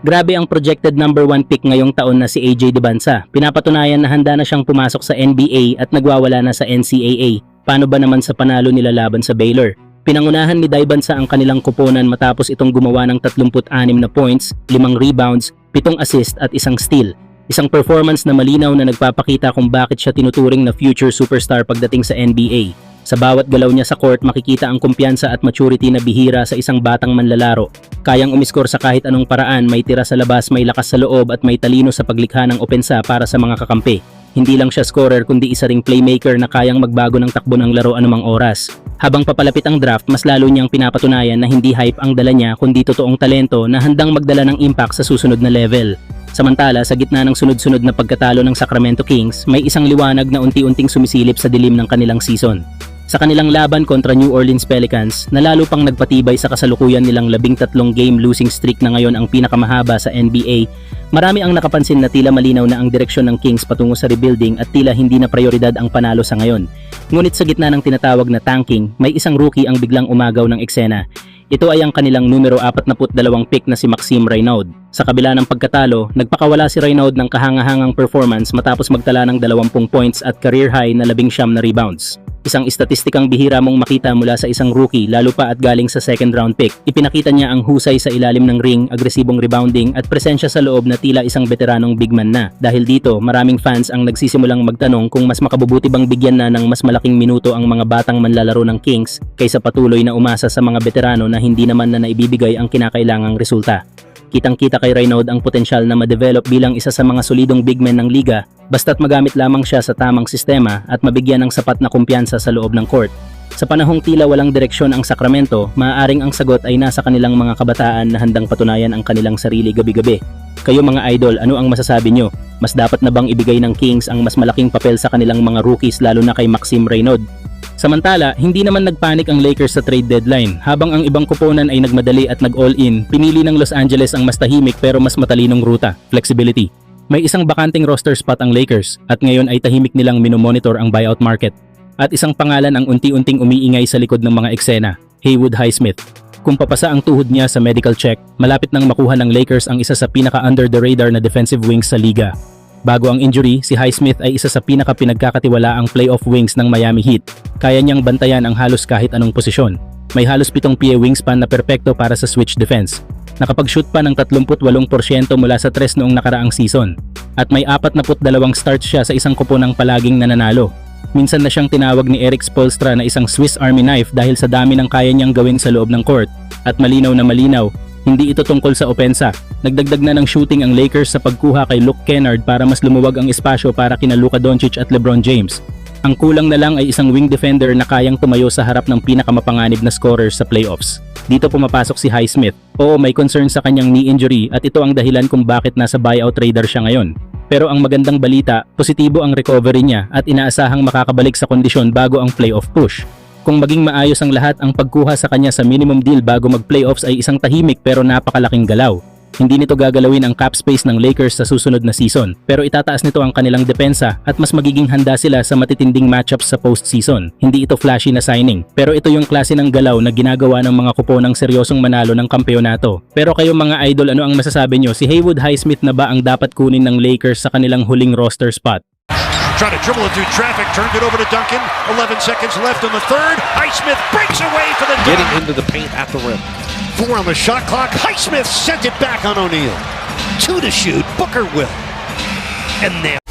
Grabe ang projected number 1 pick ngayong taon na si AJ Dybantsa. Pinapatunayan na handa na siyang pumasok sa NBA at nagwawala na sa NCAA. Paano ba naman sa panalo nila laban sa Baylor? Pinangunahan ni Dybantsa ang kanilang koponan matapos itong gumawa ng 36 na points, 5 rebounds, 7 assist at 1 steal. Isang performance na malinaw na nagpapakita kung bakit siya tinuturing na future superstar pagdating sa NBA. Sa bawat galaw niya sa court, makikita ang kumpiyansa at maturity na bihira sa isang batang manlalaro. Kayang umiskor sa kahit anong paraan, may tira sa labas, may lakas sa loob at may talino sa paglikha ng opensa para sa mga kakampi. Hindi lang siya scorer kundi isa ring playmaker na kayang magbago ng takbo ng laro anumang oras. Habang papalapit ang draft, mas lalo niyang pinapatunayan na hindi hype ang dala niya kundi totoong talento na handang magdala ng impact sa susunod na level. Samantala, sa gitna ng sunod-sunod na pagkatalo ng Sacramento Kings, may isang liwanag na unti-unting sumisilip sa dilim ng kanilang season. Sa kanilang laban kontra New Orleans Pelicans, na lalo pang nagpatibay sa kasalukuyan nilang 13 game losing streak na ngayon ang pinakamahaba sa NBA, marami ang nakapansin na tila malinaw na ang direksyon ng Kings patungo sa rebuilding at tila hindi na prioridad ang panalo sa ngayon. Ngunit sa gitna ng tinatawag na tanking, may isang rookie ang biglang umagaw ng eksena. Ito ay ang kanilang numero 42 pick na si Maxime Reynaud. Sa kabila ng pagkatalo, nagpakawala si Reynaud ng kahangahangang performance matapos magtala ng 20 points at career high na 19 na rebounds. Isang estatistikang bihira mong makita mula sa isang rookie lalo pa at galing sa second round pick. Ipinakita niya ang husay sa ilalim ng ring, agresibong rebounding at presensya sa loob na tila isang veteranong big man na. Dahil dito, maraming fans ang nagsisimulang magtanong kung mas makabubuti bang bigyan na ng mas malaking minuto ang mga batang manlalaro ng Kings kaysa patuloy na umasa sa mga veterano na hindi naman na naibibigay ang kinakailangang resulta. Kitang-kita kay Reynaud ang potensyal na ma-develop bilang isa sa mga solidong big men ng liga basta't magamit lamang siya sa tamang sistema at mabigyan ng sapat na kumpiyansa sa loob ng court. Sa panahong tila walang direksyon ang Sacramento, maaaring ang sagot ay nasa kanilang mga kabataan na handang patunayan ang kanilang sarili gabi-gabi. Kayo mga idol, ano ang masasabi nyo? Mas dapat na bang ibigay ng Kings ang mas malaking papel sa kanilang mga rookies lalo na kay Maxime Reynaud? Samantala, hindi naman nagpanik ang Lakers sa trade deadline. Habang ang ibang koponan ay nagmadali at nag-all-in, pinili ng Los Angeles ang mas tahimik pero mas matalinong ruta, flexibility. May isang bakanting roster spot ang Lakers at ngayon ay tahimik nilang minomonitor ang buyout market. At isang pangalan ang unti-unting umiingay sa likod ng mga eksena, Haywood Highsmith. Kung papasa ang tuhod niya sa medical check, malapit nang makuha ng Lakers ang isa sa pinaka-under the radar na defensive wings sa liga. Bago ang injury, si Highsmith ay isa sa pinaka-pinagkakatiwalaang playoff wings ng Miami Heat. Kaya niyang bantayan ang halos kahit anong posisyon. May halos 7 pie wingspan na perpekto para sa switch defense. Nakapag-shoot pa ng 38% mula sa 3 noong nakaraang season. At may 42 starts siya sa isang koponang palaging nananalo. Minsan na siyang tinawag ni Eric Spoelstra na isang Swiss Army knife dahil sa dami ng kaya niyang gawin sa loob ng court. At malinaw na malinaw, hindi ito tungkol sa opensa. Nagdagdag na ng shooting ang Lakers sa pagkuha kay Luke Kennard para mas lumuwag ang espasyo para kina Luka Doncic at LeBron James. Ang kulang na lang ay isang wing defender na kayang tumayo sa harap ng pinakamapanganib na scorers sa playoffs. Dito pumapasok si Highsmith. Oo, may concern sa kanyang knee injury at ito ang dahilan kung bakit nasa buyout radar siya ngayon. Pero ang magandang balita, positibo ang recovery niya at inaasahang makakabalik sa kondisyon bago ang playoff push. Kung maging maayos ang lahat, ang pagkuha sa kanya sa minimum deal bago mag-playoffs ay isang tahimik pero napakalaking galaw. Hindi nito gagalawin ang cap space ng Lakers sa susunod na season, pero itataas nito ang kanilang depensa at mas magiging handa sila sa matitinding matchups sa postseason. Hindi ito flashy na signing, pero ito yung klase ng galaw na ginagawa ng mga kuponang seryosong manalo ng kampeonato. Pero kayo mga idol, ano ang masasabi nyo? Si Haywood Highsmith na ba ang dapat kunin ng Lakers sa kanilang huling roster spot? Trying to dribble it through traffic, turned it over to Duncan. 11 seconds left in the third. Highsmith breaks away for the getting into the paint at the rim. 4 on the shot clock. Highsmith sent it back on O'Neal. 2 to shoot. Booker will. And there.